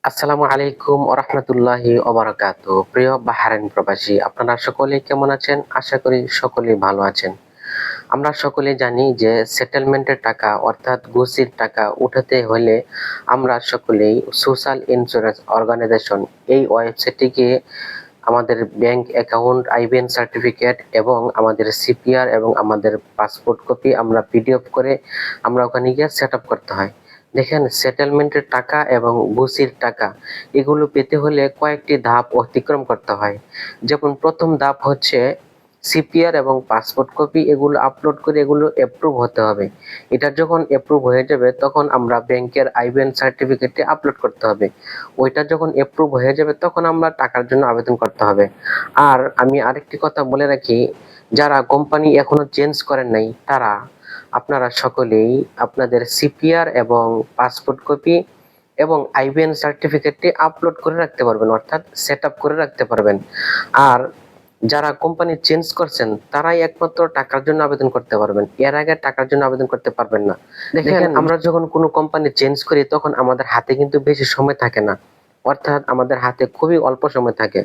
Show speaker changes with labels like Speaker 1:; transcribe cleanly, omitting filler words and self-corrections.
Speaker 1: আসসালামু আলাইকুম ওরহমতুল্লাহি ওবারাকাতু। প্রিয় বাহরাইন প্রবাসী, আপনারা সকলেই কেমন আছেন? আশা করি সকলেই ভালো আছেন। আমরা সকলেই জানি যে সেটেলমেন্টের টাকা অর্থাৎ ঘুষির টাকা উঠাতে হলে আমরা সকলেই সোশ্যাল ইন্স্যুরেন্স অর্গানাইজেশন এই ওয়েবসাইটে আমাদের ব্যাংক অ্যাকাউন্ট, আইবিএন সার্টিফিকেট এবং আমাদের সিপিআর এবং আমাদের পাসপোর্ট কপি আমরা পিডিএফ করে আমরা ওখানে গিয়ে সেট আপ করতে হয়। দেখেন, সেটেলমেন্টের টাকা এবং ঘুষির টাকা এগুলো পেতে হলে কয়েকটি ধাপ অতিক্রম করতে হয়। যেমন প্রথম ধাপ হচ্ছে সিপিআর এবং পাসপোর্ট কপি এগুলো আপলোড করে এগুলো অ্যাপ্রুভ হতে হবে। এটা যখন অ্যাপ্রুভ হয়ে যাবে তখন আমরা ব্যাংকের আইবিএন সার্টিফিকেটটি আপলোড করতে হবে। ওইটা যখন অ্যাপ্রুভ হয়ে যাবে তখন আমরা টাকার জন্য আবেদন করতে হবে। আর আমি আরেকটি কথা বলে রাখি, যারা কোম্পানি এখনো চেঞ্জ করেন নাই তারা আপনারা সকলেই আপনাদের সিপিআর এবং পাসপোর্ট কপি এবং আইবিএন সার্টিফিকেটটি আপলোড করে রাখতে পারবেন, অর্থাৎ সেট আপ করে রাখতে পারবেন। আর যারা কোম্পানি চেঞ্জ করছেন তারাই একমাত্র টাকার জন্য আবেদন করতে পারবেন, এর আগে টাকার জন্য আবেদন করতে পারবেন না। দেখেন, আমরা যখন কোনো কোম্পানি চেঞ্জ করি তখন আমাদের হাতে কিন্তু বেশি সময় থাকে না, অর্থাৎ আমাদের হাতে খুবই অল্প সময় থাকে।